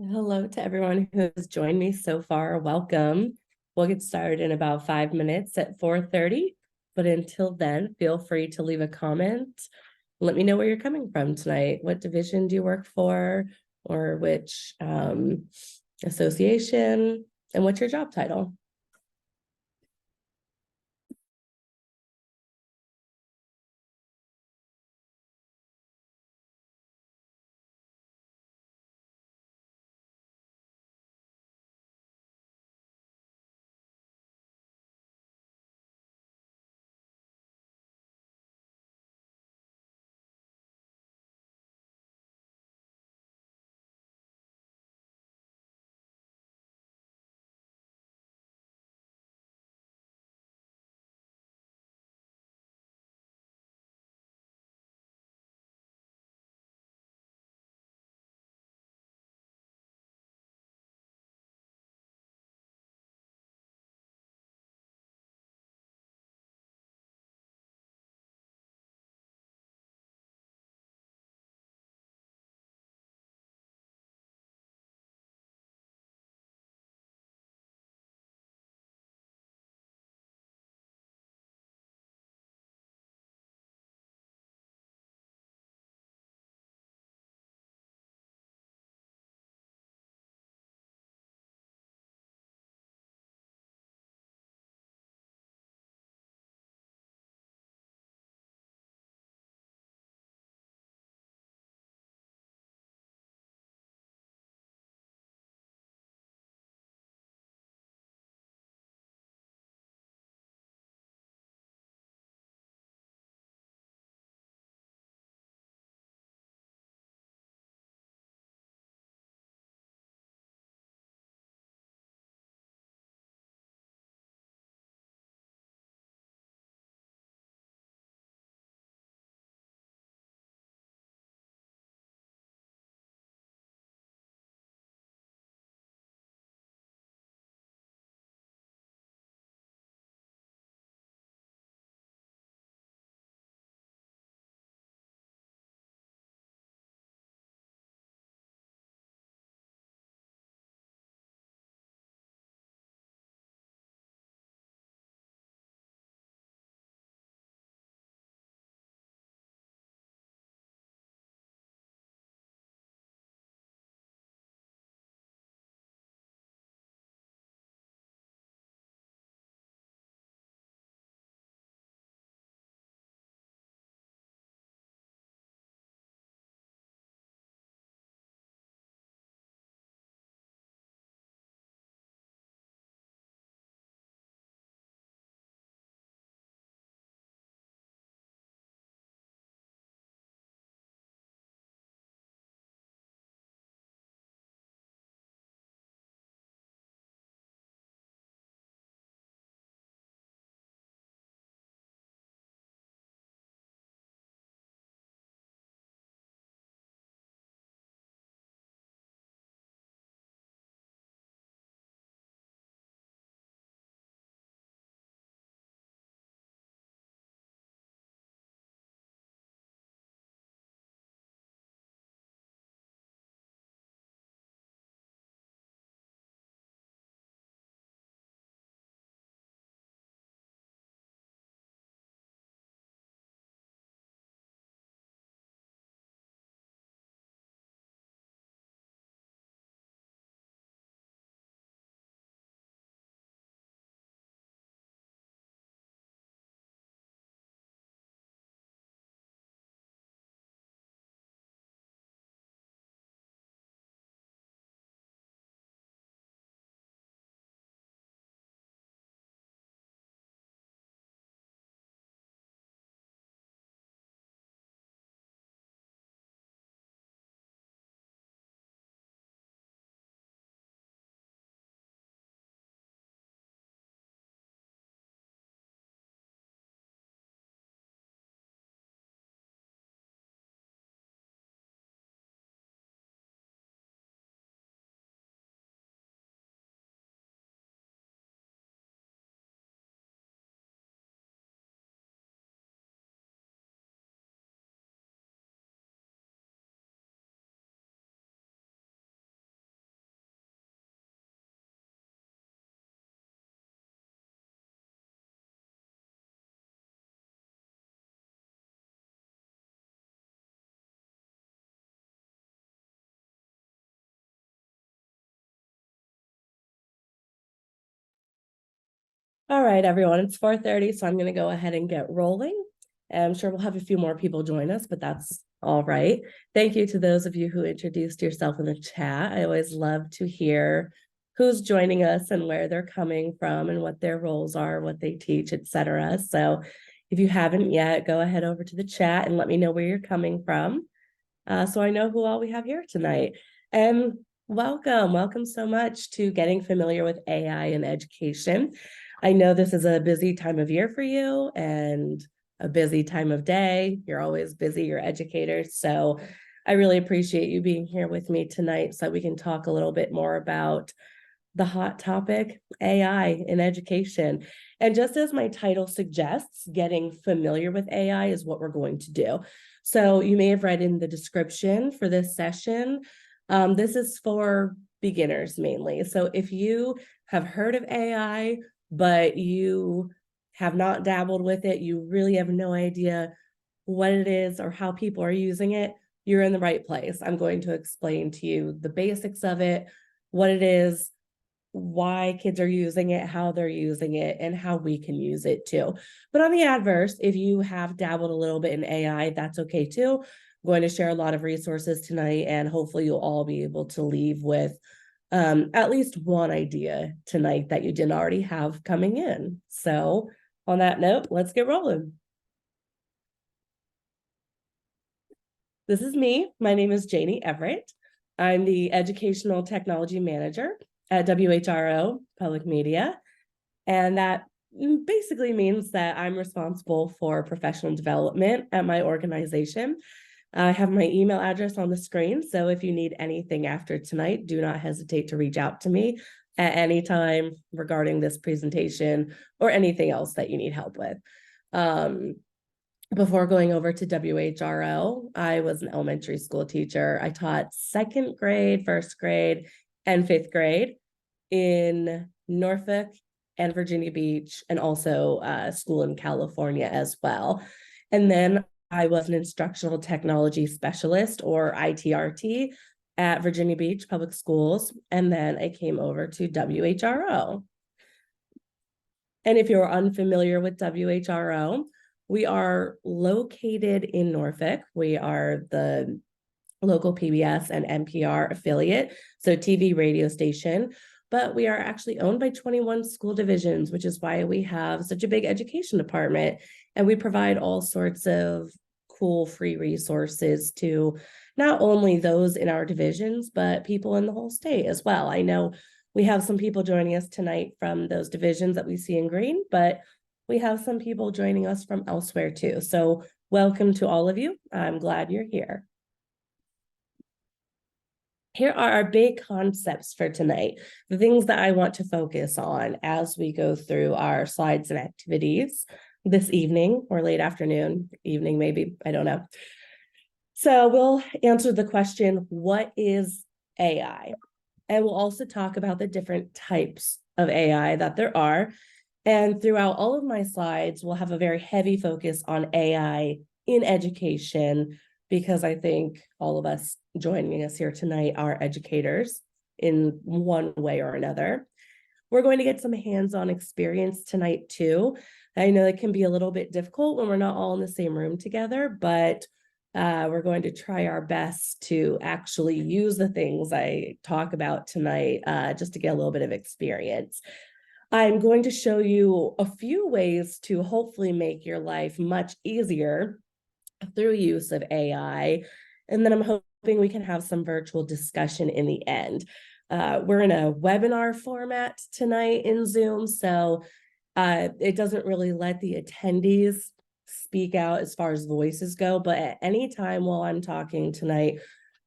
Hello to everyone who has joined me so far. Welcome. We'll get started in about 5 minutes at 4:30. But until then, feel free to leave a comment. Let me know where you're coming from tonight. What division do you work for, or which association, and what's your job title? All right, everyone, it's 4:30, so I'm going to go ahead and get rolling. I'm sure we'll have a few more people join us, but that's all right. Thank you to those of you who introduced yourself in the chat. I always love to hear who's joining us and where they're coming from and what their roles are, what they teach, etc. So if you haven't yet, go ahead over to the chat and let me know where you're coming from, so I know who all we have here tonight. And welcome so much to Getting Familiar with AI in Education. I know this is a busy time of year for you and a busy time of day. You're always busy, you're educators. So I really appreciate you being here with me tonight so we can talk a little bit more about the hot topic, AI in education. And just as my title suggests, getting familiar with AI is what we're going to do. So you may have read in the description for this session, this is for beginners mainly. So if you have heard of AI, but you have not dabbled with it, you really have no idea what it is or how people are using it, you're in the right place. I'm going to explain to you the basics of it, what it is, why kids are using it, how they're using it, and how we can use it too. But on the adverse, if you have dabbled a little bit in AI, that's okay too. I'm going to share a lot of resources tonight, and hopefully you'll all be able to leave with at least one idea tonight that you didn't already have coming in. So on that note, let's get rolling. This is me. My name is Janie Everett. I'm the Educational Technology Manager at WHRO Public Media. And that basically means that I'm responsible for professional development at my organization. I have my email address on the screen. So if you need anything after tonight, do not hesitate to reach out to me at any time regarding this presentation or anything else that you need help with. Before going over to WHRO, I was an elementary school teacher. I taught second grade, first grade, and fifth grade in Norfolk and Virginia Beach, and also school in California as well. And then I was an instructional technology specialist, or ITRT, at Virginia Beach Public Schools. And then I came over to WHRO. And if you're unfamiliar with WHRO, we are located in Norfolk. We are the local PBS and NPR affiliate, so TV radio station, but we are actually owned by 21 school divisions, which is why we have such a big education department. And we provide all sorts of cool free resources to not only those in our divisions, but people in the whole state as well. I know we have some people joining us tonight from those divisions that we see in green, but we have some people joining us from elsewhere too. So welcome to all of you. I'm glad you're here. Here are our big concepts for tonight, the things that I want to focus on as we go through our slides and activities this evening or late afternoon, evening maybe, I don't know. So we'll answer the question, what is AI? And we'll also talk about the different types of AI that there are. And throughout all of my slides, we'll have a very heavy focus on AI in education, because I think all of us joining us here tonight are educators in one way or another. We're going to get some hands-on experience tonight too. I know it can be a little bit difficult when we're not all in the same room together, but we're going to try our best to actually use the things I talk about tonight, just to get a little bit of experience. I'm going to show you a few ways to hopefully make your life much easier through use of AI. And then I'm hoping we can have some virtual discussion in the end. We're in a webinar format tonight in Zoom, so it doesn't really let the attendees speak out as far as voices go, but at any time while I'm talking tonight,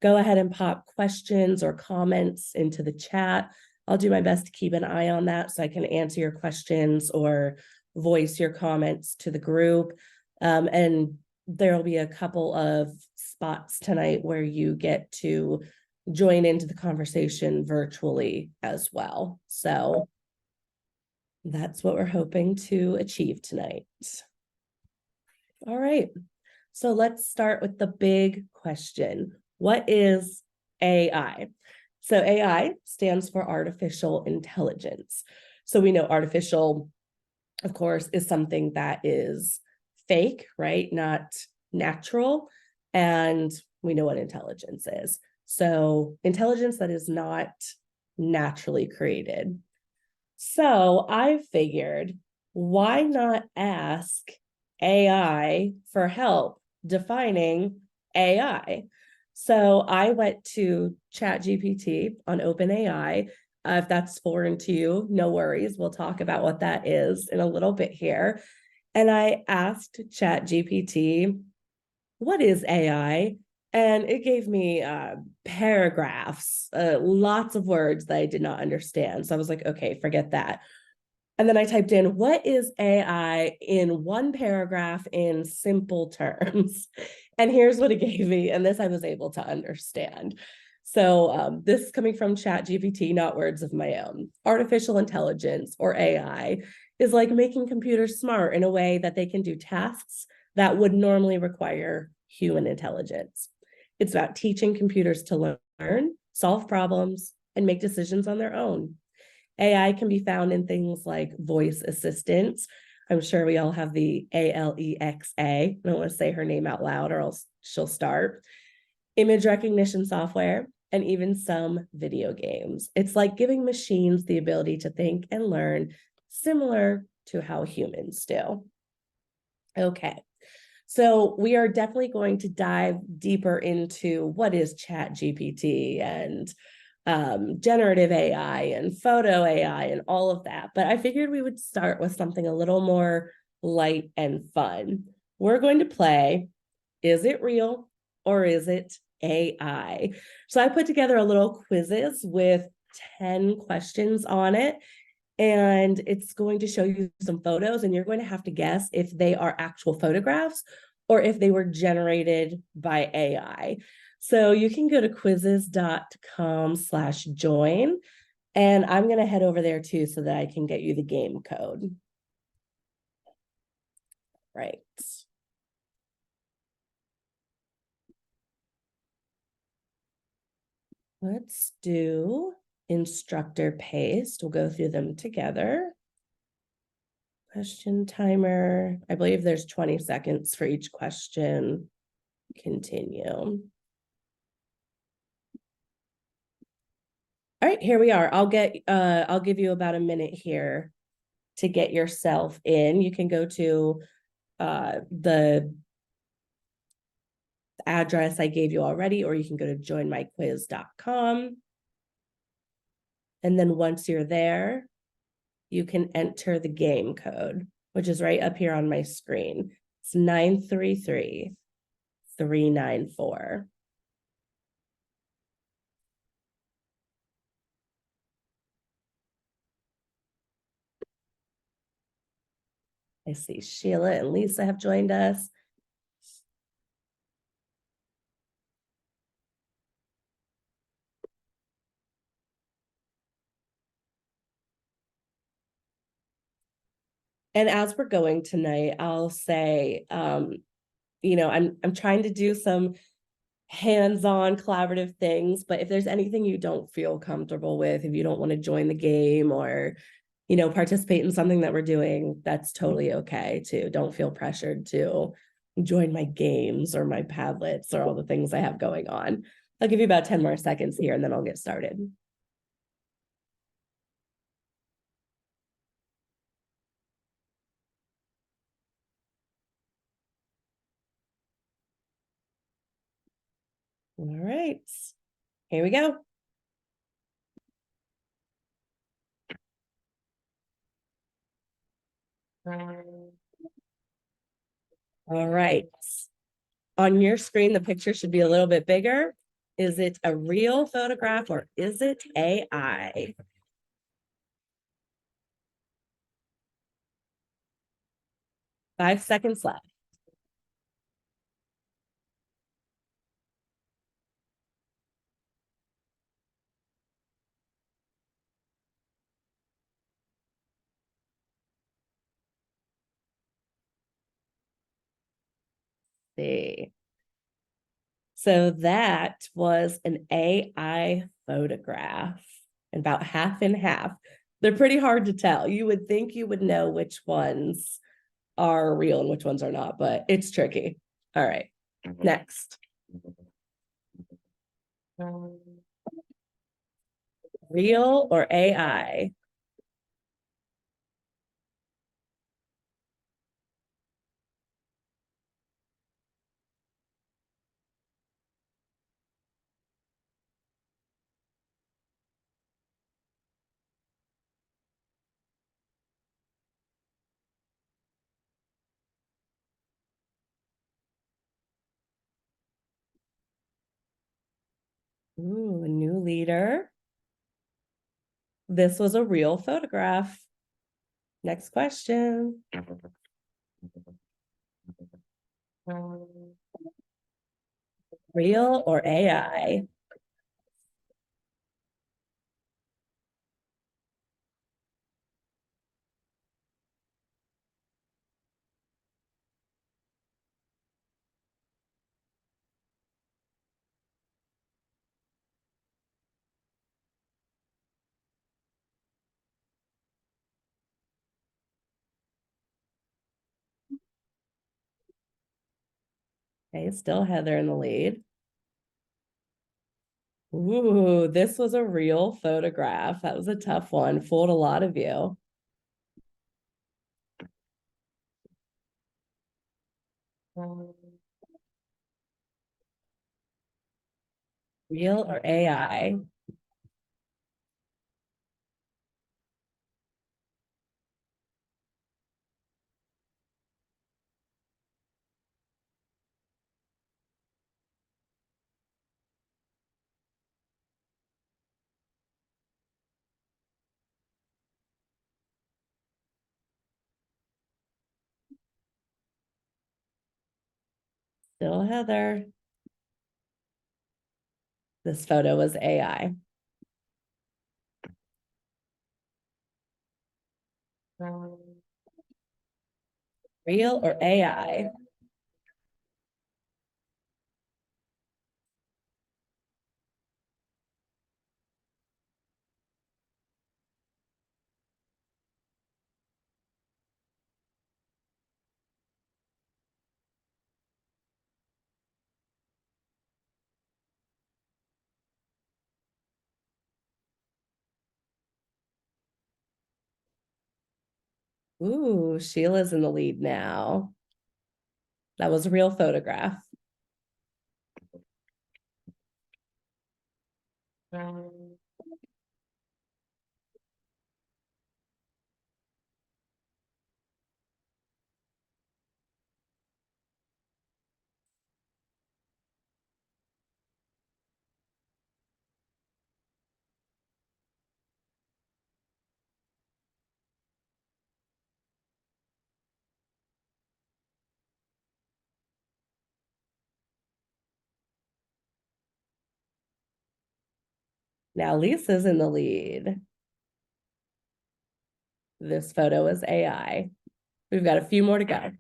go ahead and pop questions or comments into the chat. I'll do my best to keep an eye on that so I can answer your questions or voice your comments to the group. And there'll be a couple of spots tonight where you get to join into the conversation virtually as well. So that's what we're hoping to achieve tonight. All right, so let's start with the big question. What is AI? So AI stands for artificial intelligence. So we know artificial of course, is something that is fake, right? Not natural. And we know what intelligence is. So, intelligence that is not naturally created. So, I figured, why not ask AI for help defining AI? So, I went to Chat GPT on OpenAI. If that's foreign to you, no worries. We'll talk about what that is in a little bit here. And I asked Chat GPT, what is AI? And it gave me paragraphs, lots of words that I did not understand. So I was like, okay, forget that. And then I typed in, what is AI in one paragraph in simple terms? And here's what it gave me. And this I was able to understand. So this is coming from Chat GPT, not words of my own. Artificial intelligence, or AI, is like making computers smart in a way that they can do tasks that would normally require human intelligence. It's about teaching computers to learn, solve problems, and make decisions on their own. AI can be found in things like voice assistants. I'm sure we all have the Alexa. I don't want to say her name out loud or else she'll start. Image recognition software, and even some video games. It's like giving machines the ability to think and learn, similar to how humans do. Okay, so we are definitely going to dive deeper into what is Chat GPT and generative AI and photo AI and all of that. But I figured we would start with something a little more light and fun. We're going to play, is it real or is it AI? So I put together a little quizzes with 10 questions on it. And it's going to show you some photos, and you're going to have to guess if they are actual photographs or if they were generated by AI. So you can go to quizzes.com/join, and I'm going to head over there too so that I can get you the game code. Right. Let's do instructor paste. We'll go through them together. Question timer. I believe there's 20 seconds for each question. Continue. All right, here we are. I'll give you about a minute here to get yourself in. You can go to the address I gave you already, or you can go to joinmyquiz.com. And then once you're there, you can enter the game code, which is right up here on my screen. It's 933394. I see Sheila and Lisa have joined us. And as we're going tonight, I'll say, I'm trying to do some hands-on collaborative things, but if there's anything you don't feel comfortable with, if you don't want to join the game or participate in something that we're doing, that's totally okay too. Don't feel pressured to join my games or my Padlets or all the things I have going on. I'll give you about 10 more seconds here and then I'll get started. All right, here we go. All right. On your screen, the picture should be a little bit bigger. Is it a real photograph or is it AI? 5 seconds left. See. So that was an AI photograph, about half and half. They're pretty hard to tell. You would think you would know which ones are real and which ones are not, but it's tricky. All right, next. Real or AI? Ooh, a new leader. This was a real photograph. Next question. Real or AI? Okay, still Heather in the lead. Ooh, this was a real photograph. That was a tough one. Fooled a lot of you. Real or AI? Still Heather. This photo was AI. Real or AI? Ooh, Sheila's in the lead now. That was a real photograph. Now Lisa's in the lead. This photo is AI. We've got a few more to go.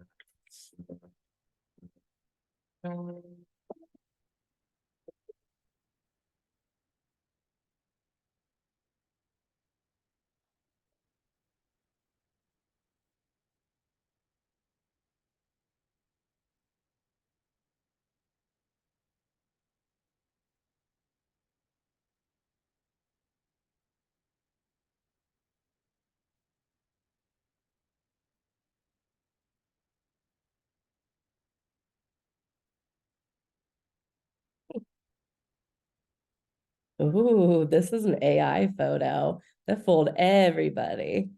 Ooh, this is an AI photo that fooled everybody.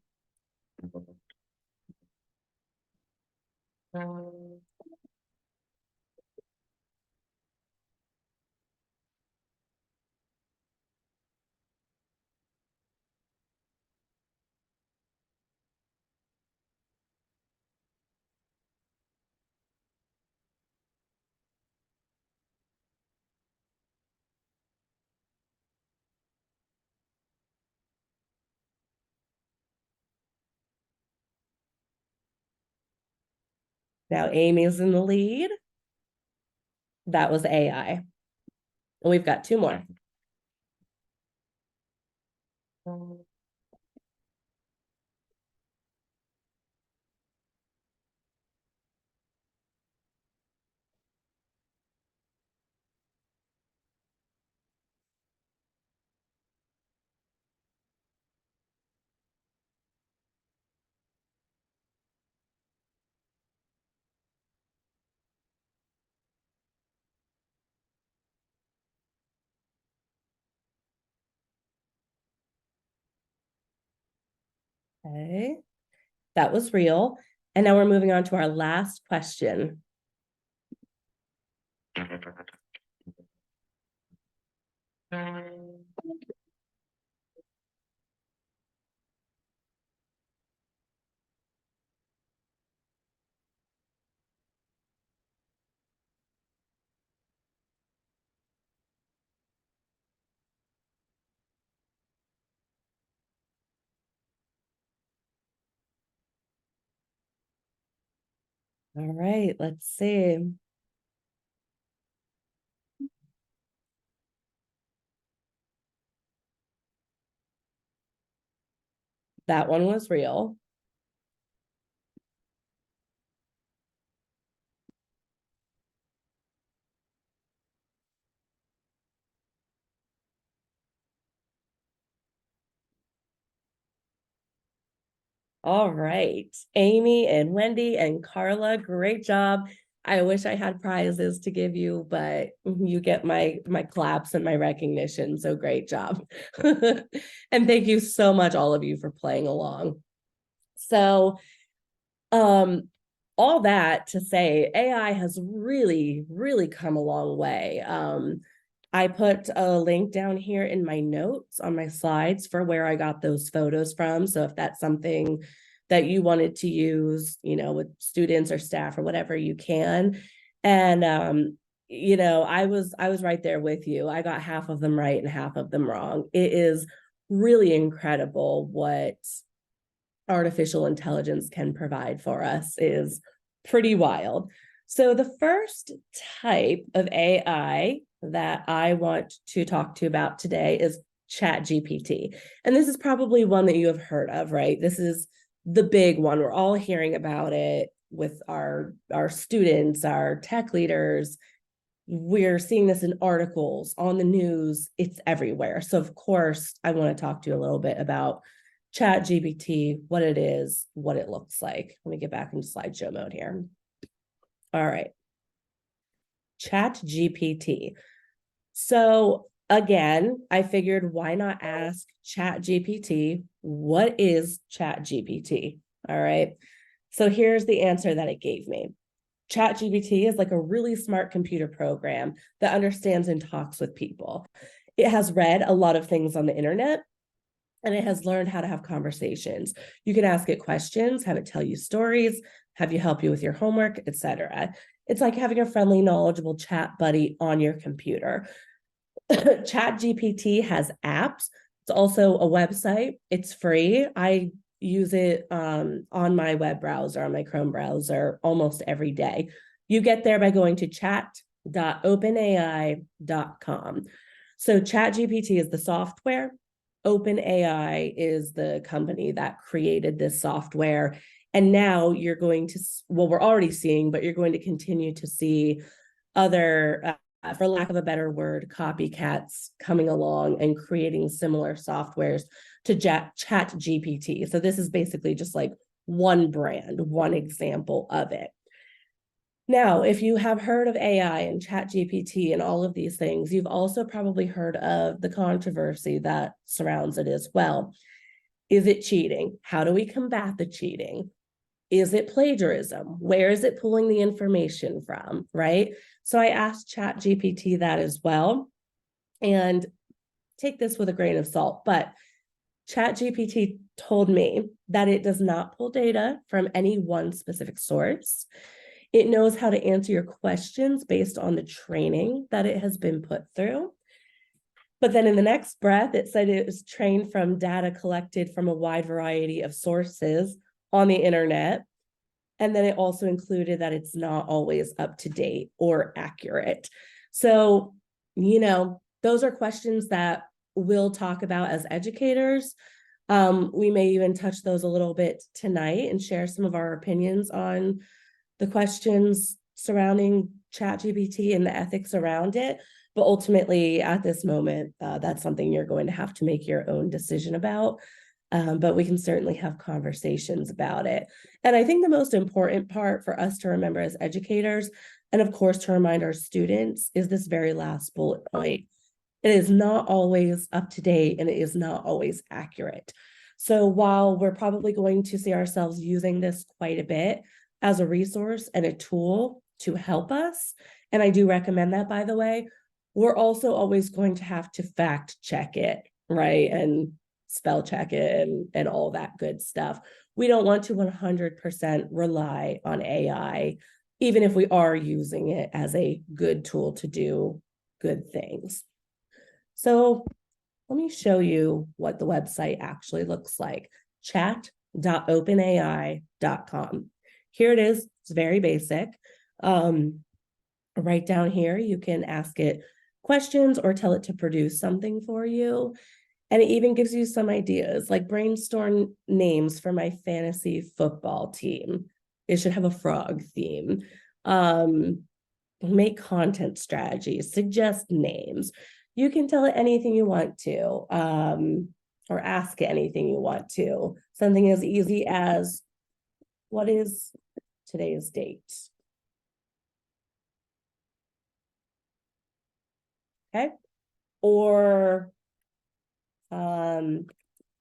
Now Amy's in the lead. That was AI. And we've got two more. Okay, that was real. And now we're moving on to our last question. All right, let's see. That one was real. All right, Amy and Wendy and Carla, great job. I wish I had prizes to give you, but you get my claps and my recognition. So great job. And thank you so much, all of you, for playing along. So, all that to say, AI has really, really come a long way. I put a link down here in my notes on my slides for where I got those photos from. So if that's something that you wanted to use, with students or staff or whatever, you can. And I was right there with you. I got half of them right and half of them wrong. It is really incredible what artificial intelligence can provide for us. Is pretty wild. So the first type of AI that I want to talk to you about today is Chat GPT. And this is probably one that you have heard of, right? This is the big one. We're all hearing about it with our students, our tech leaders. We're seeing this in articles, on the news. It's everywhere. So of course, I want to talk to you a little bit about Chat GPT, what it is, what it looks like. Let me get back into slideshow mode here. All right. Chat GPT. So again, I figured, why not ask Chat GPT, what is Chat GPT? All right. So here's the answer that it gave me. Chat GPT is like a really smart computer program that understands and talks with people. It has read a lot of things on the internet, and it has learned how to have conversations. You can ask it questions, have it tell you stories, have you help you with your homework, etc. It's like having a friendly, knowledgeable chat buddy on your computer. Chat GPT has apps. It's also a website. It's free. I use it on my web browser, on my Chrome browser, almost every day. You get there by going to chat.openai.com. So ChatGPT is the software. OpenAI is the company that created this software. And now you're going to, well, we're already seeing, but you're going to continue to see other, for lack of a better word, copycats coming along and creating similar softwares to Chat GPT. So this is basically just like one brand, one example of it. Now, if you have heard of AI and Chat GPT and all of these things, you've also probably heard of the controversy that surrounds it as well. Is it cheating? How do we combat the cheating? Is it plagiarism? Where is it pulling the information from, right? So I asked Chat GPT that as well. And take this with a grain of salt, but Chat GPT told me that it does not pull data from any one specific source. It knows how to answer your questions based on the training that it has been put through. But then in the next breath, it said it was trained from data collected from a wide variety of sources on the internet. And then it also included that it's not always up to date or accurate. So, those are questions that we'll talk about as educators. We may even touch those a little bit tonight and share some of our opinions on the questions surrounding ChatGPT and the ethics around it. But ultimately, at this moment, that's something you're going to have to make your own decision about. But we can certainly have conversations about it. And I think the most important part for us to remember as educators, and of course to remind our students, is this very last bullet point. It is not always up to date and it is not always accurate. So while we're probably going to see ourselves using this quite a bit as a resource and a tool to help us, and I do recommend that, by the way, we're also always going to have to fact check it, right? And spell check it and all that good stuff. We don't want to 100% rely on AI, even if we are using it as a good tool to do good things. So let me show you what the website actually looks like. Chat.openai.com. Here it is. It's very basic. Right down here, you can ask it questions or tell it to produce something for you. And it even gives you some ideas, like brainstorm names for my fantasy football team. It should have a frog theme. Make content strategies, suggest names. You can tell it anything you want to, or ask it anything you want to. Something as easy as, what is today's date? Okay. Or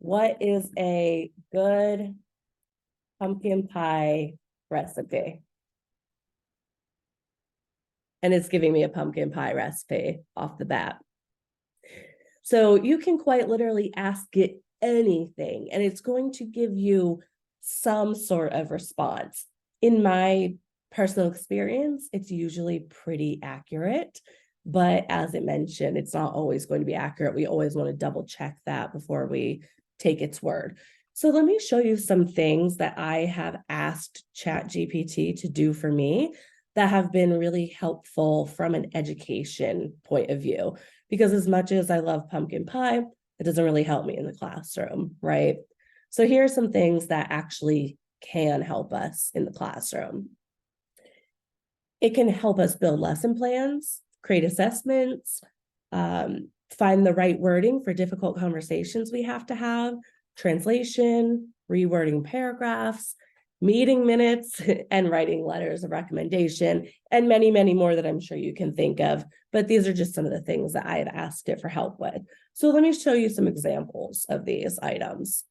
what is a good pumpkin pie recipe? And it's giving me a pumpkin pie recipe off the bat. So you can quite literally ask it anything, and it's going to give you some sort of response. In my personal experience, it's usually pretty accurate. But as it mentioned, it's not always going to be accurate. We always want to double check that before we take its word. So let me show you some things that I have asked Chat GPT to do for me that have been really helpful from an education point of view. Because as much as I love pumpkin pie, it doesn't really help me in the classroom, right? So here are some things that actually can help us in the classroom. It can help us build lesson plans, create assessments, find the right wording for difficult conversations we have to have, translation, rewording paragraphs, meeting minutes, and writing letters of recommendation, and many, many more that I'm sure you can think of. But these are just some of the things that I have asked it for help with. So let me show you some examples of these items.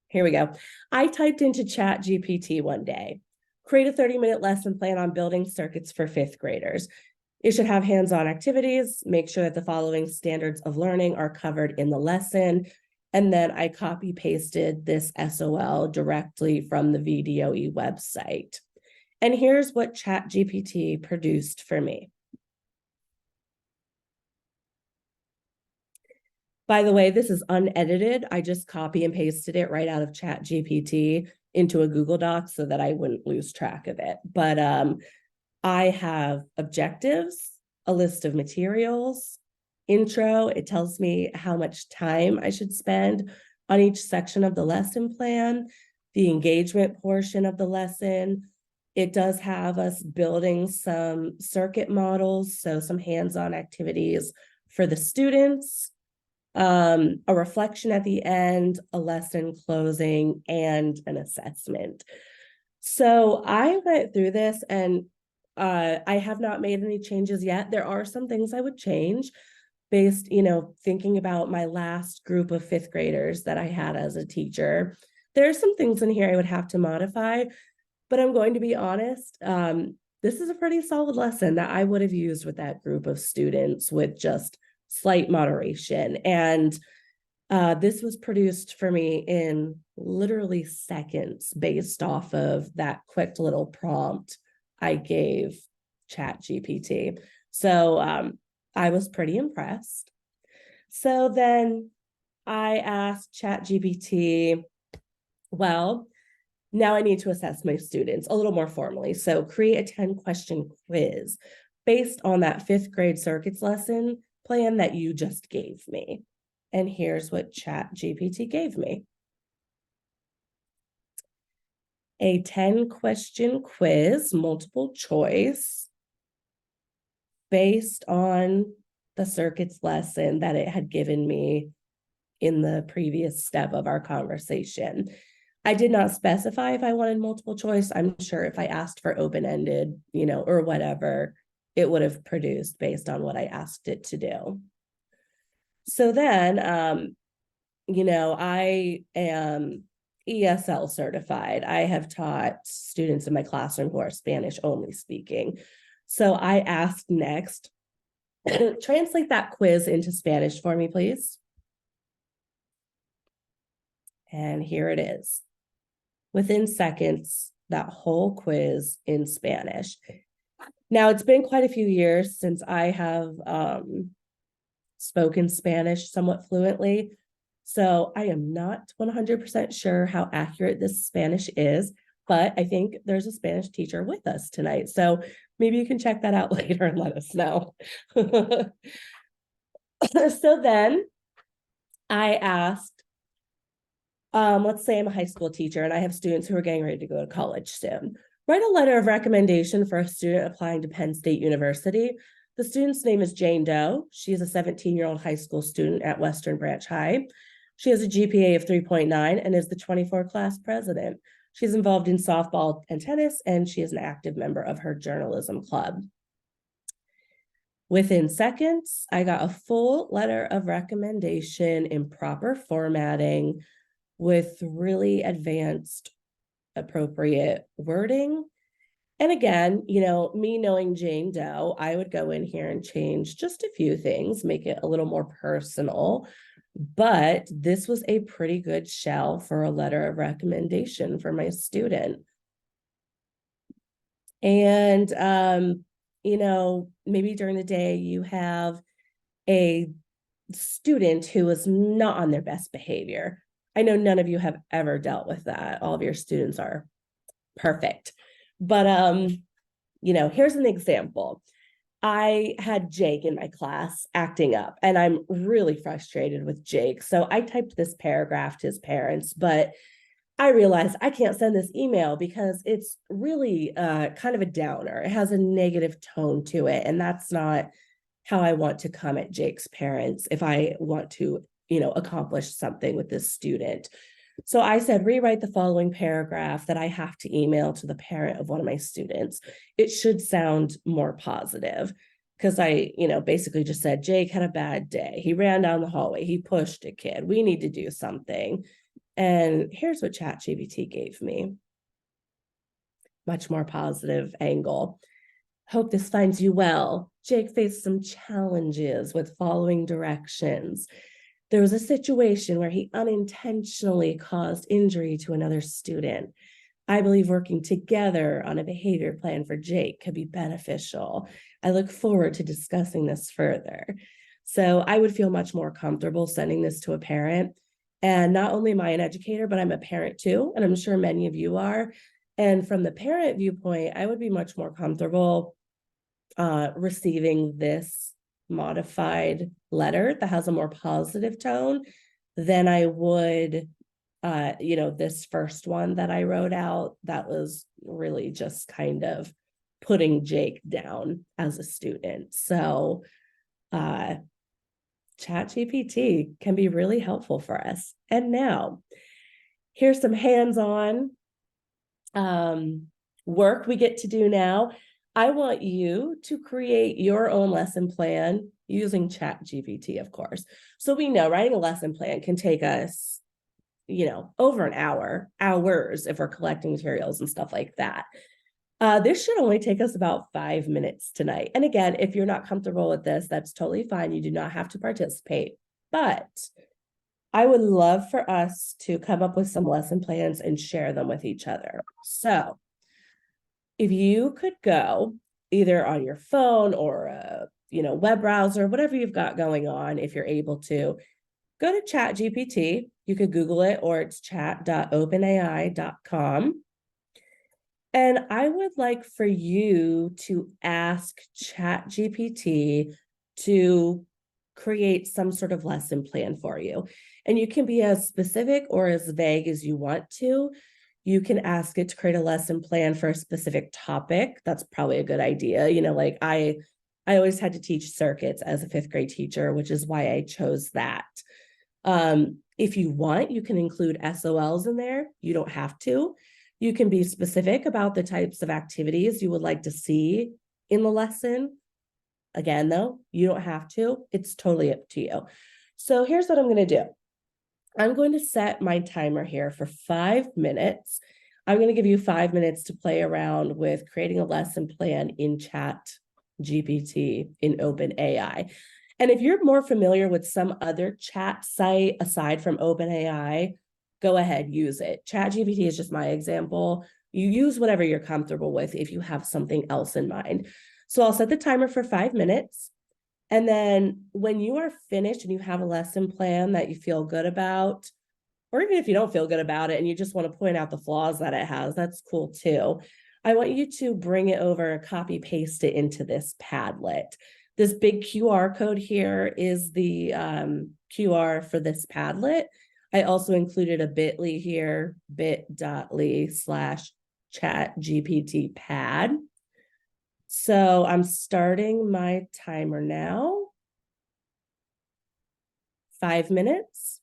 Here we go. I typed into Chat GPT one day, create a 30-minute lesson plan on building circuits for fifth graders. It should have hands-on activities, make sure that the following standards of learning are covered in the lesson. And then I copy pasted this SOL directly from the VDOE website. And here's what Chat GPT produced for me. By the way, this is unedited. I just copy and pasted it right out of Chat GPT into a Google Doc so that I wouldn't lose track of it. But I have objectives, a list of materials, intro. It tells me how much time I should spend on each section of the lesson plan, the engagement portion of the lesson. It does have us building some circuit models, so some hands-on activities for the students, a reflection at the end, a lesson closing, and an assessment. So I went through this and I have not made any changes yet. There are some things I would change based, thinking about my last group of fifth graders that I had as a teacher. There are some things in here I would have to modify, but I'm going to be honest. This is a pretty solid lesson that I would have used with that group of students with just slight moderation. And this was produced for me in literally seconds based off of that quick little prompt I gave Chat GPT. So I was pretty impressed. So then I asked Chat GPT, well, now I need to assess my students a little more formally. So create a 10-question quiz based on that fifth grade circuits lesson plan that you just gave me. And here's what Chat GPT gave me. A 10-question quiz, multiple choice, based on the circuits lesson that it had given me in the previous step of our conversation. I did not specify if I wanted multiple choice. I'm sure if I asked for open-ended, or whatever, it would have produced based on what I asked it to do. So then, I am ESL certified. I have taught students in my classroom who are Spanish only speaking. So I asked next, translate that quiz into Spanish for me, please. And here it is. Within seconds, that whole quiz in Spanish. Now, it's been quite a few years since I have spoken Spanish somewhat fluently. So I am not 100% sure how accurate this Spanish is, but I think there's a Spanish teacher with us tonight. So maybe you can check that out later and let us know. So then I asked, let's say I'm a high school teacher and I have students who are getting ready to go to college soon. Write a letter of recommendation for a student applying to Penn State University. The student's name is Jane Doe. She is a 17-year-old high school student at Western Branch High. She has a GPA of 3.9 and is the 24 class president. She's involved in softball and tennis, and she is an active member of her journalism club. Within seconds, I got a full letter of recommendation in proper formatting with really advanced, appropriate wording. And again, me knowing Jane Doe, I would go in here and change just a few things, make it a little more personal. But this was a pretty good shell for a letter of recommendation for my student. And, maybe during the day you have a student who is not on their best behavior. I know none of you have ever dealt with that. All of your students are perfect. But, here's an example. I had Jake in my class acting up, and I'm really frustrated with Jake. So I typed this paragraph to his parents, but I realized I can't send this email because it's really kind of a downer. It has a negative tone to it, and that's not how I want to come at Jake's parents if I want to, accomplish something with this student. So I said, rewrite the following paragraph that I have to email to the parent of one of my students. It should sound more positive because I, basically just said, Jake had a bad day. He ran down the hallway. He pushed a kid. We need to do something. And here's what Chat GPT gave me. Much more positive angle. Hope this finds you well. Jake faced some challenges with following directions. There was a situation where he unintentionally caused injury to another student. I believe working together on a behavior plan for Jake could be beneficial. I look forward to discussing this further. So I would feel much more comfortable sending this to a parent. And not only am I an educator, but I'm a parent too. And I'm sure many of you are. And from the parent viewpoint, I would be much more comfortable receiving this modified letter that has a more positive tone than I would, this first one that I wrote out that was really just kind of putting Jake down as a student. So Chat GPT can be really helpful for us. And now here's some hands-on work we get to do now. I want you to create your own lesson plan using Chat GPT, of course. So we know writing a lesson plan can take us, over an hours if we're collecting materials and stuff like that. This should only take us about 5 minutes tonight. And again, if you're not comfortable with this, that's totally fine. You do not have to participate. But I would love for us to come up with some lesson plans and share them with each other. So if you could go either on your phone or a web browser, whatever you've got going on, if you're able to, go to Chat GPT. You could Google it, or it's chat.openai.com. And I would like for you to ask Chat GPT to create some sort of lesson plan for you. And you can be as specific or as vague as you want to. You can ask it to create a lesson plan for a specific topic. That's probably a good idea. Like I always had to teach circuits as a 5th grade teacher, which is why I chose that. If you want, you can include SOLs in there. You don't have to. You can be specific about the types of activities you would like to see in the lesson, Again, though, you don't have to. It's totally up to you. So here's what I'm going to do. I'm going to set my timer here for 5 minutes. I'm going to give you 5 minutes to play around with creating a lesson plan in Chat GPT in OpenAI. And if you're more familiar with some other chat site aside from OpenAI, go ahead, use it. Chat GPT is just my example. You use whatever you're comfortable with if you have something else in mind. So I'll set the timer for 5 minutes. And then when you are finished and you have a lesson plan that you feel good about, or even if you don't feel good about it and you just want to point out the flaws that it has, that's cool too. I want you to bring it over, copy paste it into this Padlet. This big QR code here is the QR for this Padlet. I also included a bit.ly here, bit.ly/chatgptpad. So I'm starting my timer now. 5 minutes.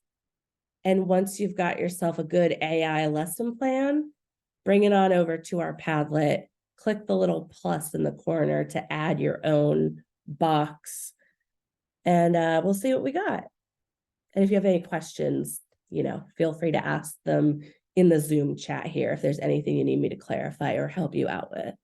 And once you've got yourself a good AI lesson plan, bring it on over to our Padlet. Click the little plus in the corner to add your own box. And we'll see what we got. And if you have any questions, feel free to ask them in the Zoom chat here if there's anything you need me to clarify or help you out with.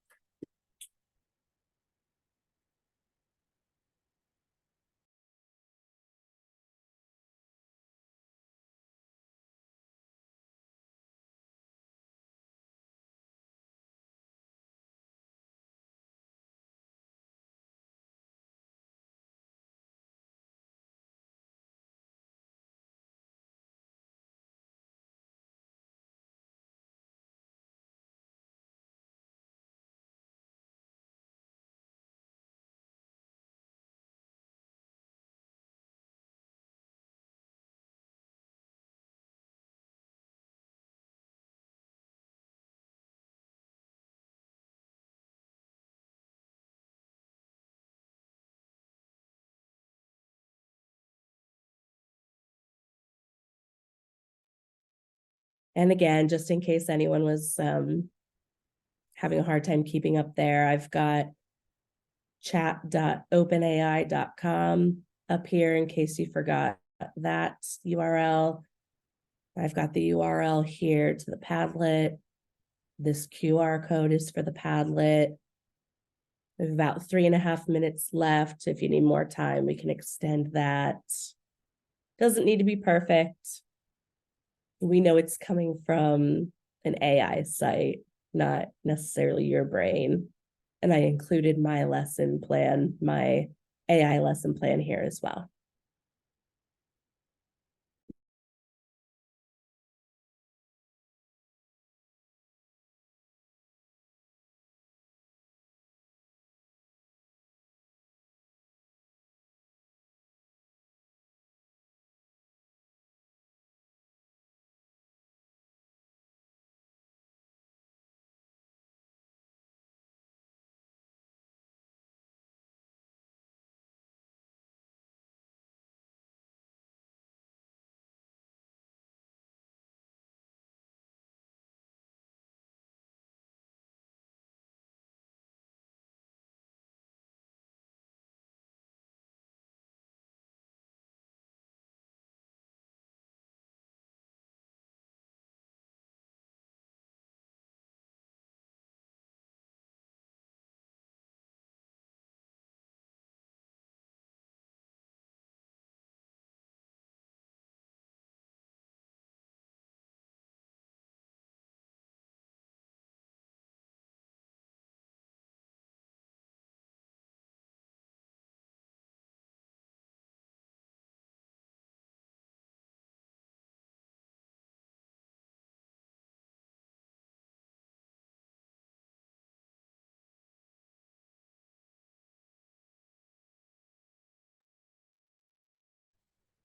And again, just in case anyone was having a hard time keeping up there, I've got chat.openai.com up here in case you forgot that URL. I've got the URL here to the Padlet. This QR code is for the Padlet. We have about 3.5 minutes left. If you need more time, we can extend that. Doesn't need to be perfect. We know it's coming from an AI site, not necessarily your brain. And I included my lesson plan, my AI lesson plan here as well.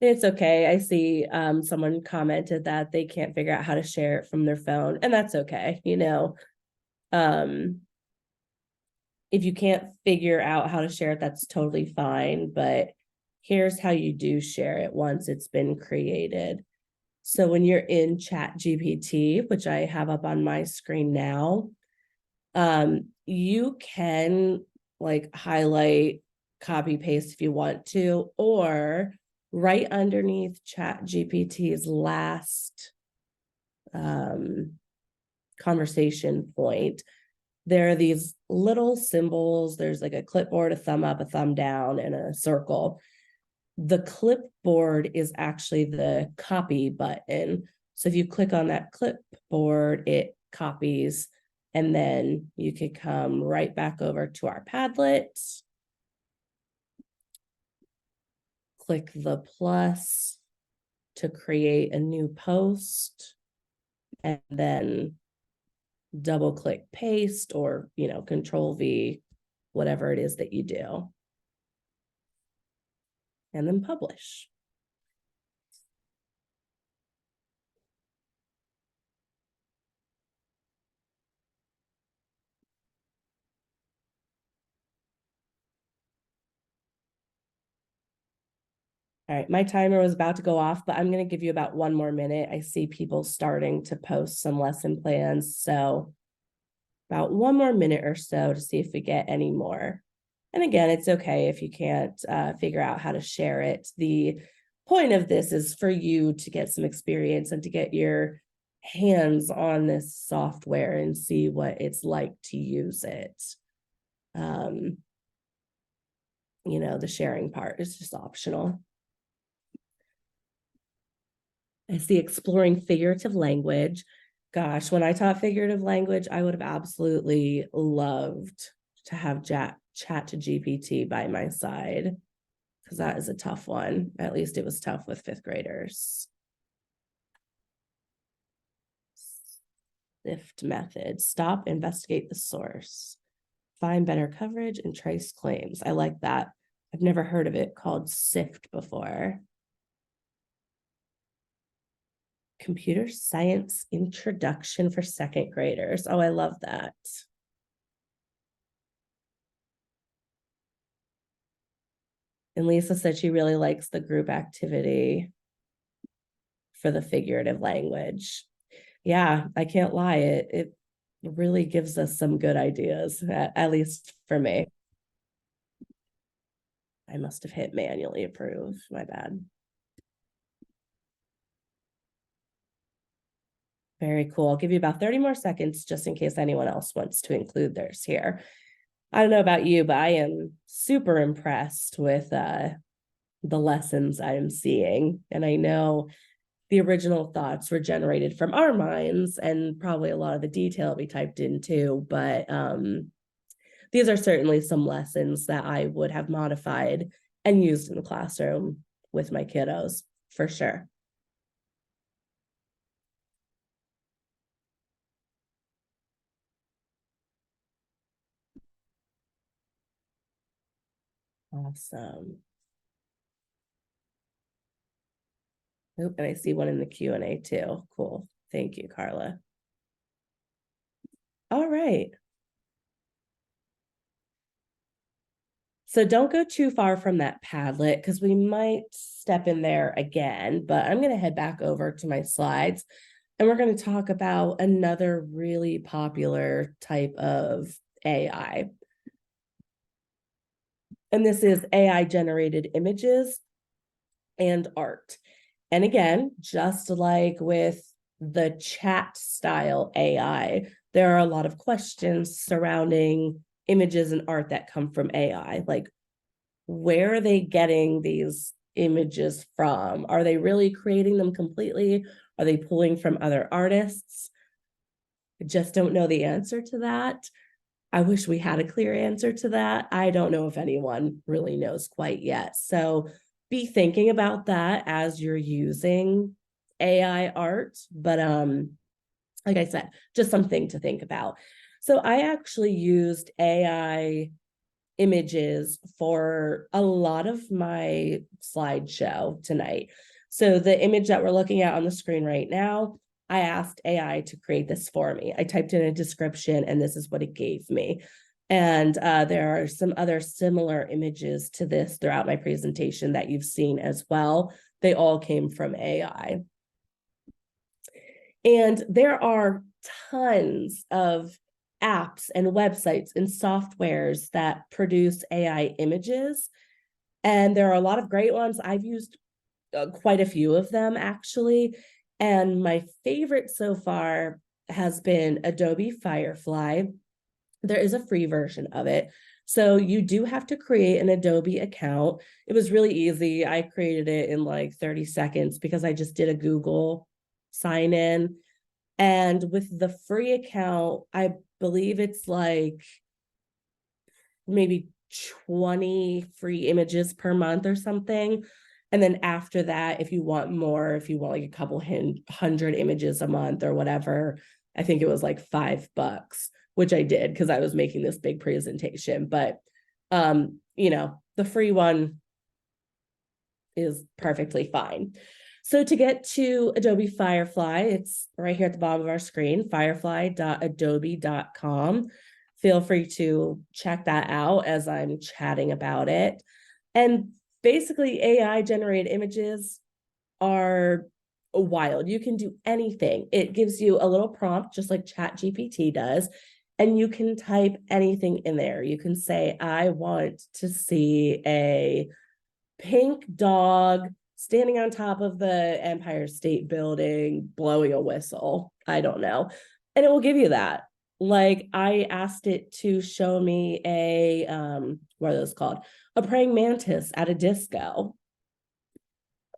It's okay. I see someone commented that they can't figure out how to share it from their phone, and that's okay. If you can't figure out how to share it, that's totally fine. But here's how you do share it once it's been created. So when you're in Chat GPT, which I have up on my screen now, you can highlight copy paste if you want to, or right underneath Chat GPT's last conversation point, there are these little symbols. There's like a clipboard, a thumb up, a thumb down, and a circle. The clipboard is actually the copy button. So if you click on that clipboard, it copies, and then you could come right back over to our Padlet, click the plus to create a new post, and then double click paste, or control V, whatever it is that you do, and then publish. All right, my timer was about to go off, but I'm going to give you about 1 more minute. I see people starting to post some lesson plans, so about 1 more minute or so to see if we get any more. And again, it's okay if you can't figure out how to share it. The point of this is for you to get some experience and to get your hands on this software and see what it's like to use it. The sharing part is just optional. I see exploring figurative language. Gosh, when I taught figurative language, I would have absolutely loved to have Chat GPT by my side, because that is a tough one. At least it was tough with 5th graders. SIFT method: stop, investigate the source, find better coverage, and trace claims. I like that. I've never heard of it called SIFT before. Computer science introduction for 2nd graders. Oh, I love that. And Lisa said she really likes the group activity for the figurative language. Yeah, I can't lie. It really gives us some good ideas, at least for me. I must have hit manually approve. My bad. Very cool. I'll give you about 30 more seconds just in case anyone else wants to include theirs here. I don't know about you, but I am super impressed with the lessons I'm seeing. And I know the original thoughts were generated from our minds, and probably a lot of the detail we typed in too. But these are certainly some lessons that I would have modified and used in the classroom with my kiddos, for sure. Awesome. Oop, and I see one in the Q&A too. Cool. Thank you, Carla. All right. So don't go too far from that Padlet, because we might step in there again, but I'm going to head back over to my slides, and we're going to talk about another really popular type of AI. And this is AI generated images and art. And again, just like with the chat style AI, there are a lot of questions surrounding images and art that come from AI. Like, where are they getting these images from? Are they really creating them completely? Are they pulling from other artists? I just don't know the answer to that. I wish we had a clear answer to that. I don't know if anyone really knows quite yet. So be thinking about that as you're using AI art. But like I said, just something to think about. So I actually used AI images for a lot of my slideshow tonight. So the image that we're looking at on the screen right now, I asked AI to create this for me. I typed in a description, and this is what it gave me. And there are some other similar images to this throughout my presentation that you've seen as well. They all came from AI. And there are tons of apps and websites and softwares that produce AI images. And there are a lot of great ones. I've used quite a few of them, actually. And my favorite so far has been Adobe Firefly. There is a free version of it. So you do have to create an Adobe account. It was really easy. I created it in like 30 seconds because I just did a Google sign in. And with the free account, I believe it's like maybe 20 free images per month or something. And then after that, if you want more, if you want like a couple hundred images a month or whatever, I think it was like $5, which I did because I was making this big presentation. But the free one is perfectly fine. So to get to Adobe Firefly, it's right here at the bottom of our screen, firefly.adobe.com. Feel free to check that out as I'm chatting about it. And basically, AI generated images are wild. You can do anything. It gives you a little prompt, just like Chat GPT does, and you can type anything in there. You can say, I want to see a pink dog standing on top of the Empire State Building, blowing a whistle. I don't know. And it will give you that. Like I asked it to show me what are those called? A praying mantis at a disco.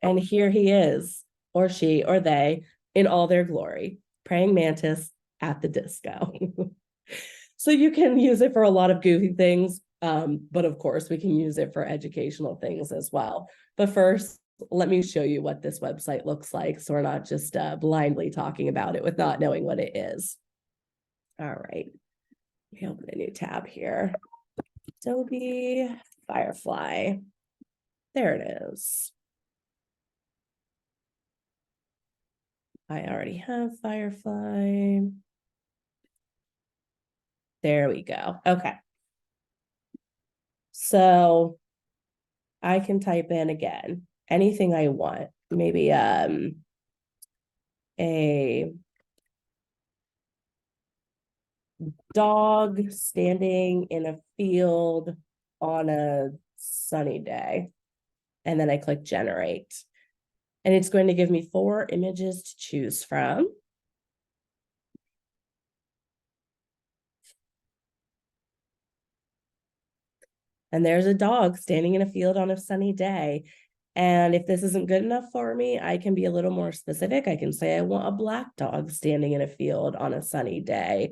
And here he is, or she, or they, in all their glory, praying mantis at the disco. So you can use it for a lot of goofy things, but of course we can use it for educational things as well. But first, let me show you what this website looks like so we're not just blindly talking about it with not knowing what it is. All right, let me open a new tab here. Adobe Firefly. There it is. I already have Firefly. There we go. Okay. So I can type in again anything I want. Maybe a dog standing in a field on a sunny day. And then I click generate. And it's going to give me 4 images to choose from. And there's a dog standing in a field on a sunny day. And if this isn't good enough for me, I can be a little more specific. I can say I want a black dog standing in a field on a sunny day,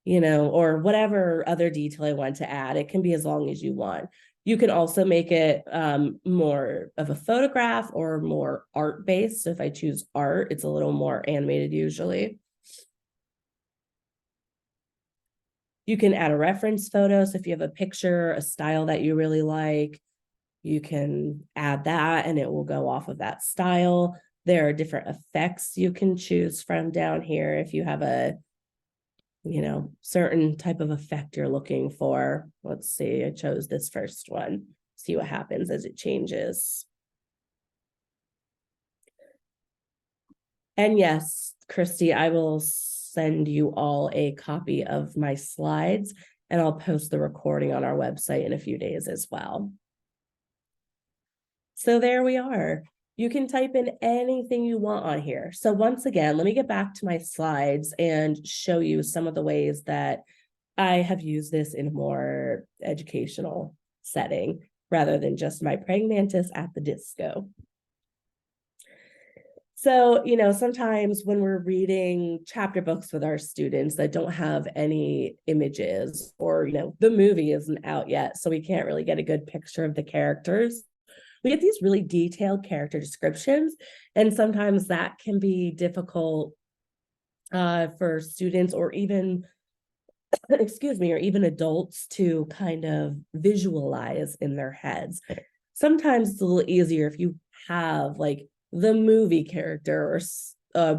or whatever other detail I want to add. It can be as long as you want. You can also make it more of a photograph or more art-based. So if I choose art, it's a little more animated usually. You can add a reference photo. So if you have a picture, a style that you really like, you can add that and it will go off of that style. There are different effects you can choose from down here if you have a certain type of effect you're looking for. Let's see, I chose this first one. See what happens as it changes. And yes, Christy, I will send you all a copy of my slides and I'll post the recording on our website in a few days as well. So there we are. You can type in anything you want on here. So once again, let me get back to my slides and show you some of the ways that I have used this in a more educational setting rather than just my praying mantis at the disco. So, sometimes when we're reading chapter books with our students that don't have any images or, the movie isn't out yet, so we can't really get a good picture of the characters. We get these really detailed character descriptions, and sometimes that can be difficult for students or even, or even adults to kind of visualize in their heads. Sometimes it's a little easier if you have like the movie character or a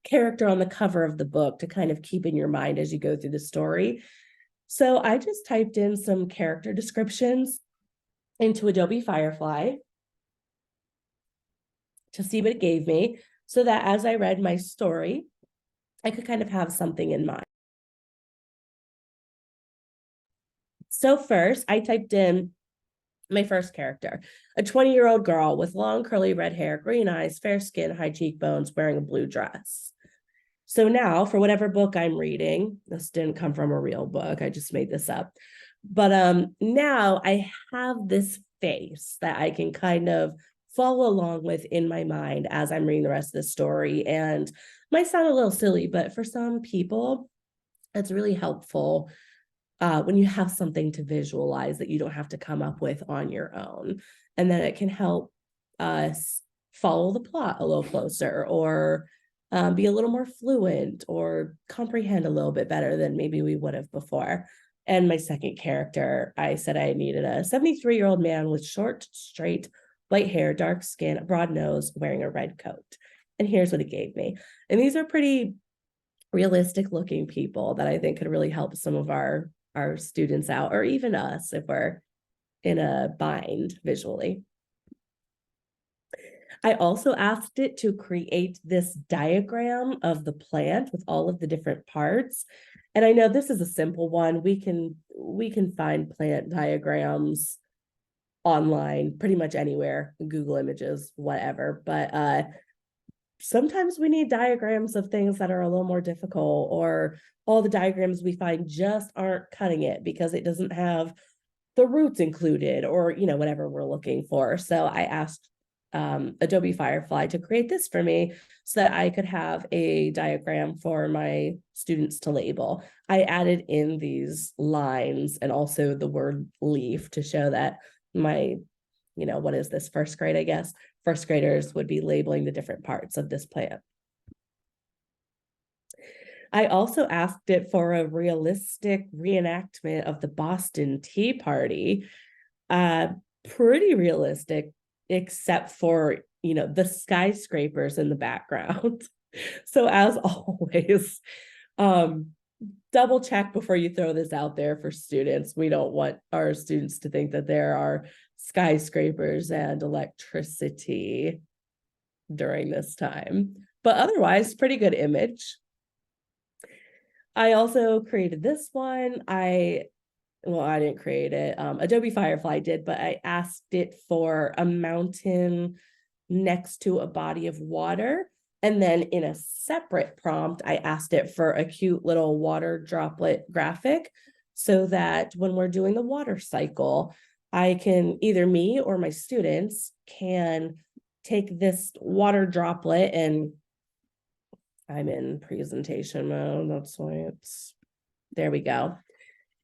character on the cover of the book to kind of keep in your mind as you go through the story. So I just typed in some character descriptions into Adobe Firefly to see what it gave me so that as I read my story, I could kind of have something in mind. So first, I typed in my first character, a 20-year-old girl with long curly red hair, green eyes, fair skin, high cheekbones, wearing a blue dress. So now for whatever book I'm reading, this didn't come from a real book, I just made this up. But now I have this face that I can kind of follow along with in my mind as I'm reading the rest of the story. And might sound a little silly, but for some people, it's really helpful when you have something to visualize that you don't have to come up with on your own. And then it can help us follow the plot a little closer, or be a little more fluent, or comprehend a little bit better than maybe we would have before. And my second character, I said I needed a 73-year-old man with short, straight, white hair, dark skin, a broad nose, wearing a red coat. And here's what it gave me. And these are pretty realistic looking people that I think could really help some of our students out, or even us if we're in a bind visually. I also asked it to create this diagram of the plant with all of the different parts. And I know this is a simple one. We can find plant diagrams online pretty much anywhere, Google Images, whatever. But sometimes we need diagrams of things that are a little more difficult, or all the diagrams we find just aren't cutting it because it doesn't have the roots included, or whatever we're looking for. So I asked Adobe Firefly to create this for me so that I could have a diagram for my students to label. I added in these lines and also the word leaf to show that my, what is this, first grade, I guess, first graders would be labeling the different parts of this plant. I also asked it for a realistic reenactment of the Boston Tea Party. Pretty realistic, except for, the skyscrapers in the background. So as always, double check before you throw this out there for students. We don't want our students to think that there are skyscrapers and electricity during this time. But otherwise, pretty good image. I also created this one. I didn't create it. Adobe Firefly did, but I asked it for a mountain next to a body of water. And then in a separate prompt, I asked it for a cute little water droplet graphic so that when we're doing the water cycle, either me or my students can take this water droplet, and I'm in presentation mode. That's why there we go.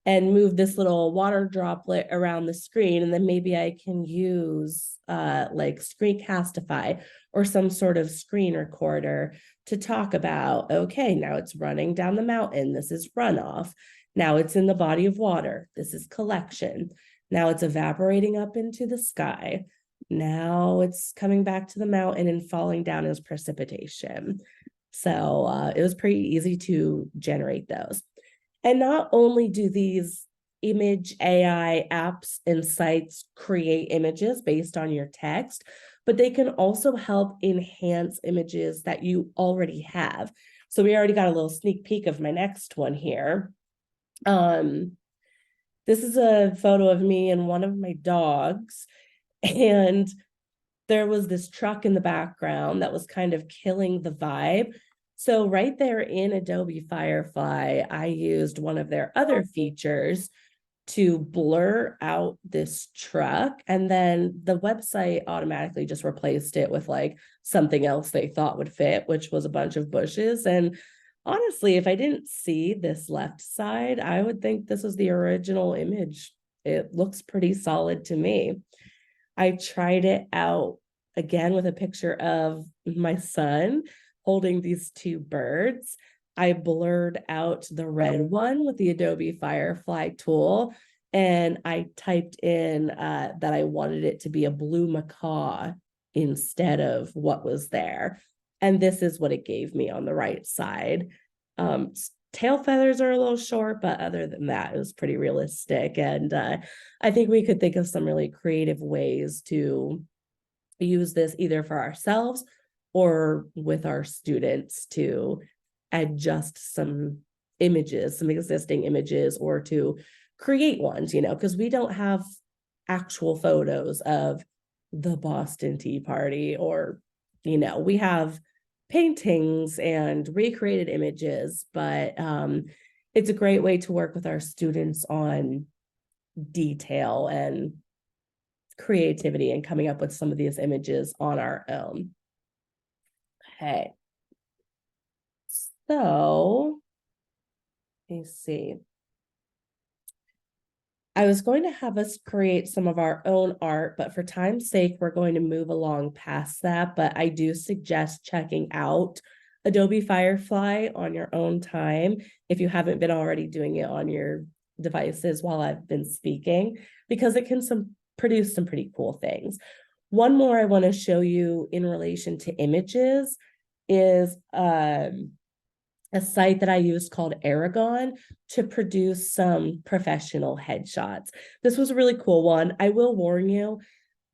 And move this little water droplet around the screen. And then maybe I can use like Screencastify or some sort of screen recorder to talk about, okay, now it's running down the mountain. This is runoff. Now it's in the body of water. This is collection. Now it's evaporating up into the sky. Now it's coming back to the mountain and falling down as precipitation. So it was pretty easy to generate those. And not only do these image AI apps and sites create images based on your text, but they can also help enhance images that you already have. So we already got a little sneak peek of my next one here. This is a photo of me and one of my dogs, and there was this truck in the background that was kind of killing the vibe. So right there in Adobe Firefly, I used one of their other features to blur out this truck, and then the website automatically just replaced it with like something else they thought would fit, which was a bunch of bushes. And honestly, if I didn't see this left side, I would think this was the original image. It looks pretty solid to me. I tried it out again with a picture of my son holding these two birds. I blurred out the red one with the Adobe Firefly tool, and I typed in that I wanted it to be a blue macaw instead of what was there. And this is what it gave me on the right side. Tail feathers are a little short, but other than that, it was pretty realistic. And I think we could think of some really creative ways to use this either for ourselves or with our students to adjust some images, some existing images, or to create ones, because we don't have actual photos of the Boston Tea Party, or, we have paintings and recreated images, but it's a great way to work with our students on detail and creativity and coming up with some of these images on our own. Okay. So, let me see. I was going to have us create some of our own art, but for time's sake, we're going to move along past that. But I do suggest checking out Adobe Firefly on your own time if you haven't been already doing it on your devices while I've been speaking, because it can produce some pretty cool things. One more I want to show you in relation to images is a site that I used called Aragon to produce some professional headshots. This was a really cool one. I will warn you,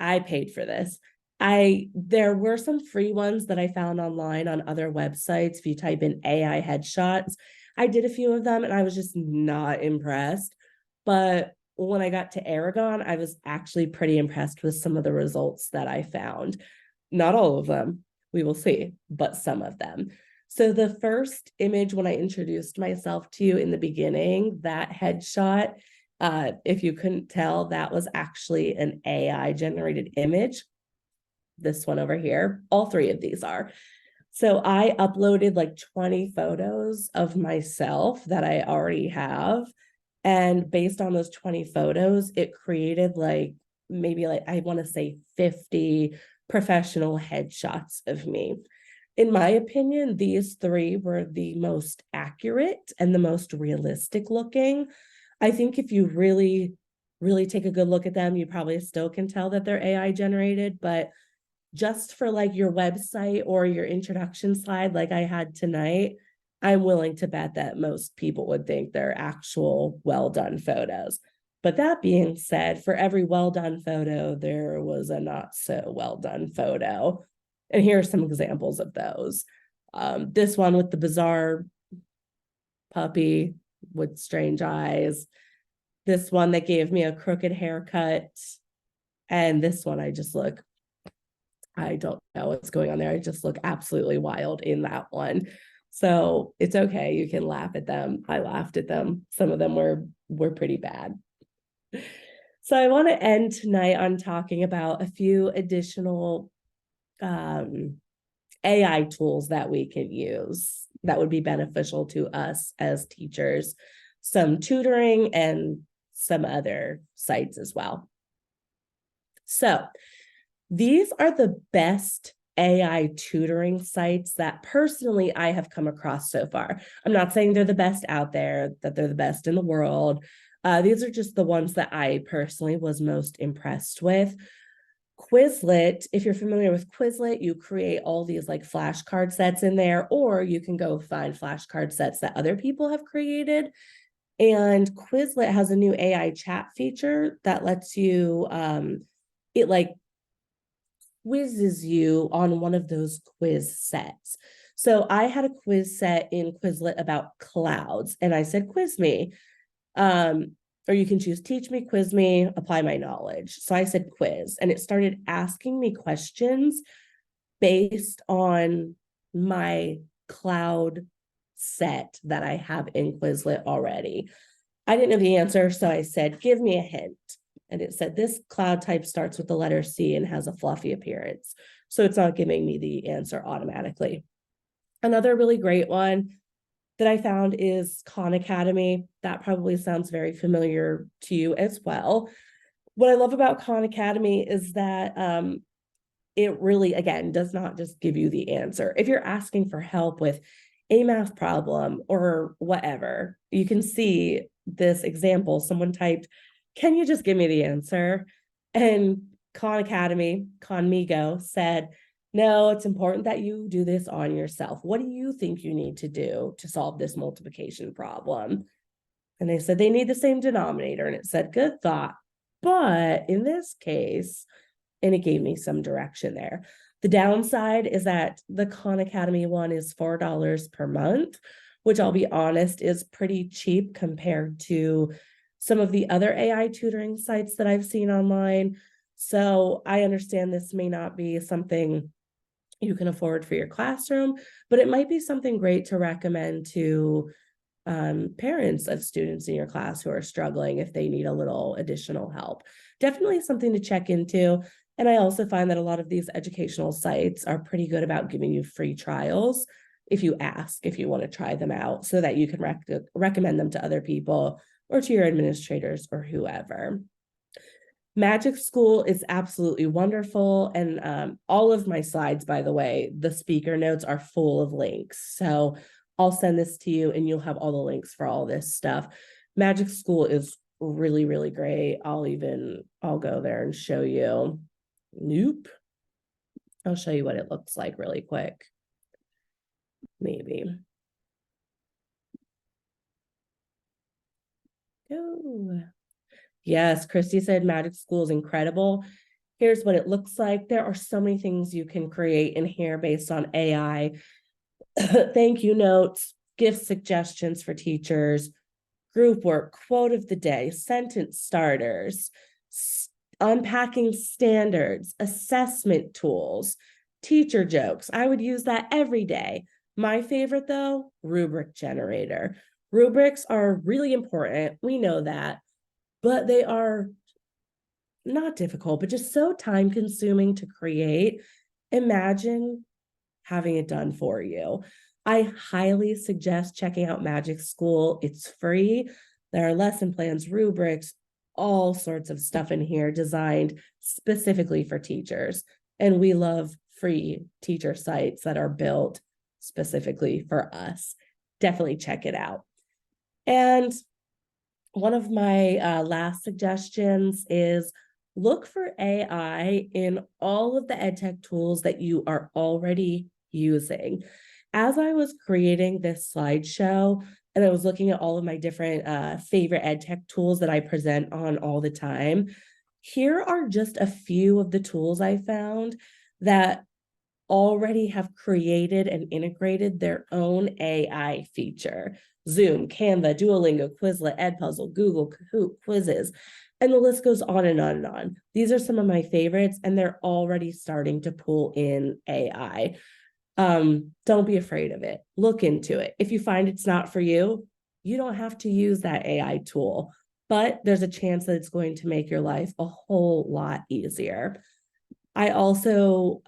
I paid for this. There were some free ones that I found online on other websites. If you type in AI headshots, I did a few of them and I was just not impressed. But when I got to Aragon, I was actually pretty impressed with some of the results that I found. Not all of them, we will see, but some of them. So the first image, when I introduced myself to you in the beginning, that headshot, if you couldn't tell, that was actually an AI generated image. This one over here, all three of these are. So I uploaded like 20 photos of myself that I already have. And based on those 20 photos, it created maybe I want to say 50 professional headshots of me. In my opinion, these three were the most accurate and the most realistic looking. I think if you really, really take a good look at them, you probably still can tell that they're AI generated, but just for your website or your introduction slide, like I had tonight, I'm willing to bet that most people would think they're actual well done photos. But that being said, for every well done photo, there was a not so well done photo. And here are some examples of those. This one with the bizarre puppy with strange eyes. This one that gave me a crooked haircut. And this one, I don't know what's going on there. I just look absolutely wild in that one. So it's okay. You can laugh at them. I laughed at them. Some of them were pretty bad. So I want to end tonight on talking about a few additional AI tools that we can use that would be beneficial to us as teachers, some tutoring and some other sites as well. So these are the best AI tutoring sites that personally I have come across so far. I'm not saying they're the best out there, that they're the best in the world. These are just the ones that I personally was most impressed with. Quizlet, if you're familiar with Quizlet, you create all these flashcard sets in there, or you can go find flashcard sets that other people have created. And Quizlet has a new AI chat feature that lets you, it quizzes you on one of those quiz sets. So I had a quiz set in Quizlet about clouds, and I said, quiz me. Or you can choose teach me, quiz me, apply my knowledge. So I said quiz, and it started asking me questions based on my cloud set that I have in Quizlet already. I didn't know the answer, so I said, give me a hint. And it said, this cloud type starts with the letter C and has a fluffy appearance. So it's not giving me the answer automatically. Another really great one that I found is Khan Academy. That probably sounds very familiar to you as well. What I love about Khan Academy is that it really, again, does not just give you the answer. If you're asking for help with a math problem or whatever, you can see this example. Someone typed, can you just give me the answer? And Khan Academy, Conmigo, said, no, it's important that you do this on yourself. What do you think you need to do to solve this multiplication problem? And they said they need the same denominator. And it said, good thought. But in this case, and it gave me some direction there. The downside is that the Khan Academy one is $4 per month, which I'll be honest is pretty cheap compared to some of the other AI tutoring sites that I've seen online. So I understand this may not be something you can afford for your classroom, but it might be something great to recommend to parents of students in your class who are struggling if they need a little additional help. Definitely something to check into. And I also find that a lot of these educational sites are pretty good about giving you free trials if you ask if you want to try them out so that you can recommend them to other people or to your administrators or whoever. Magic School is absolutely wonderful. And all of my slides, by the way, the speaker notes are full of links. So I'll send this to you and you'll have all the links for all this stuff. Magic School is really, really great. I'll go there and show you. Nope. I'll show you what it looks like really quick. Maybe. Oh. Yes, Christy said Magic School is incredible. Here's what it looks like. There are so many things you can create in here based on AI. Thank you notes, gift suggestions for teachers, group work, quote of the day, sentence starters, unpacking standards, assessment tools, teacher jokes. I would use that every day. My favorite, though, rubric generator. Rubrics are really important. We know that, but they are not difficult, but just so time consuming to create. Imagine having it done for you. I highly suggest checking out Magic School. It's free. There are lesson plans, rubrics, all sorts of stuff in here designed specifically for teachers. And we love free teacher sites that are built specifically for us. Definitely check it out. And one of my last suggestions is look for AI in all of the EdTech tools that you are already using. As I was creating this slideshow and I was looking at all of my different favorite EdTech tools that I present on all the time, here are just a few of the tools I found that already have created and integrated their own AI feature. Zoom, Canva, Duolingo, Quizlet, Edpuzzle, Google, Kahoot, Quizzes, and the list goes on and on and on. These are some of my favorites, and they're already starting to pull in AI. Don't be afraid of it. Look into it. If you find it's not for you, you don't have to use that AI tool, but there's a chance that it's going to make your life a whole lot easier. I also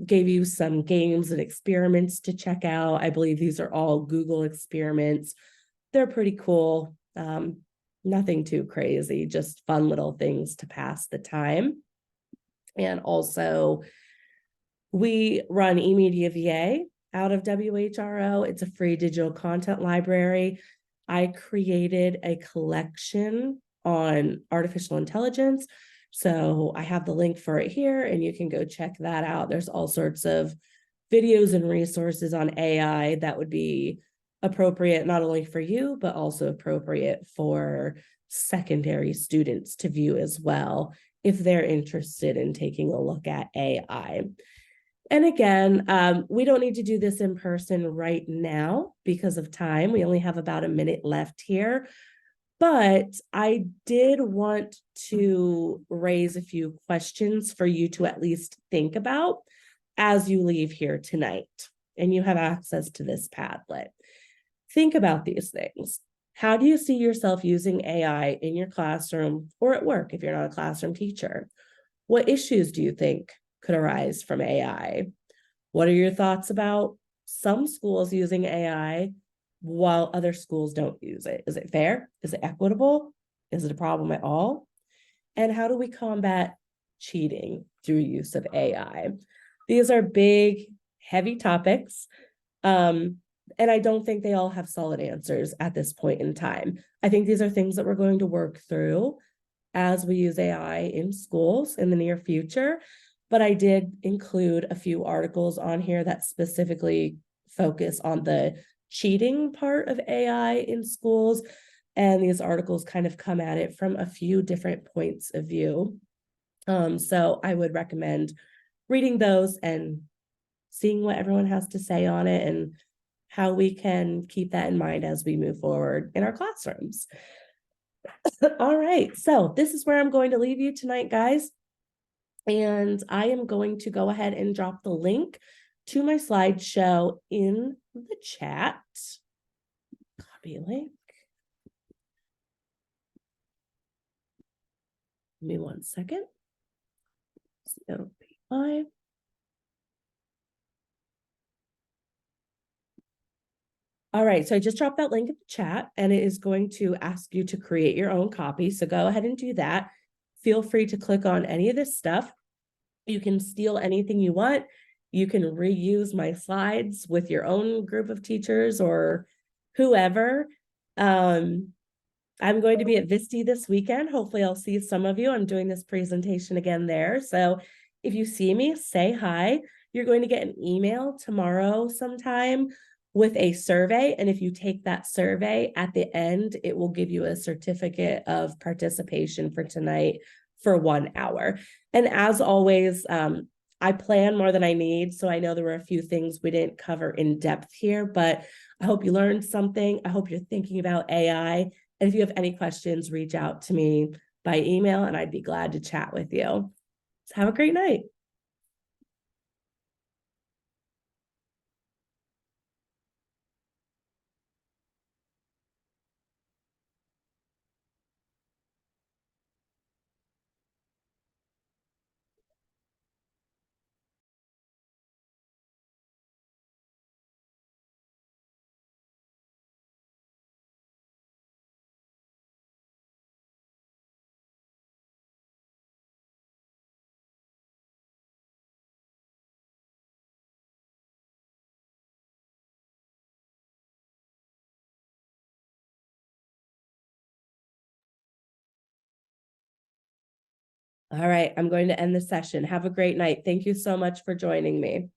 gave you some games and experiments to check out. I believe these are all Google experiments. They're pretty cool. Nothing too crazy, just fun little things to pass the time. And also, we run eMedia VA out of WHRO. It's a free digital content library. I created a collection on artificial intelligence. So I have the link for it here, and you can go check that out. There's all sorts of videos and resources on AI that would be appropriate not only for you, but also appropriate for secondary students to view as well, if they're interested in taking a look at AI. And again, we don't need to do this in person right now because of time. We only have about a minute left here. But I did want to raise a few questions for you to at least think about as you leave here tonight and you have access to this Padlet. Think about these things. How do you see yourself using AI in your classroom or at work if you're not a classroom teacher? What issues do you think could arise from AI? What are your thoughts about some schools using AI while other schools don't use it? Is it fair? Is it equitable? Is it a problem at all? And how do we combat cheating through use of AI? These are big, heavy topics. And I don't think they all have solid answers at this point in time. I think these are things that we're going to work through as we use AI in schools in the near future. But I did include a few articles on here that specifically focus on the cheating part of AI in schools. And these articles kind of come at it from a few different points of view. So I would recommend reading those and seeing what everyone has to say on it and how we can keep that in mind as we move forward in our classrooms. All right, so this is where I'm going to leave you tonight, guys. And I am going to go ahead and drop the link to my slideshow in the chat. Copy link. Give me 1 second. So, live. All right, so I just dropped that link in the chat and it is going to ask you to create your own copy. So go ahead and do that. Feel free to click on any of this stuff. You can steal anything you want. You can reuse my slides with your own group of teachers or whoever. I'm going to be at Visti this weekend. Hopefully I'll see some of you. I'm doing this presentation again there. So if you see me, say hi. You're going to get an email tomorrow sometime with a survey. And if you take that survey at the end, it will give you a certificate of participation for tonight for 1 hour. And as always, I plan more than I need. So I know there were a few things we didn't cover in depth here, but I hope you learned something. I hope you're thinking about AI. And if you have any questions, reach out to me by email and I'd be glad to chat with you. So have a great night. All right, I'm going to end the session. Have a great night. Thank you so much for joining me.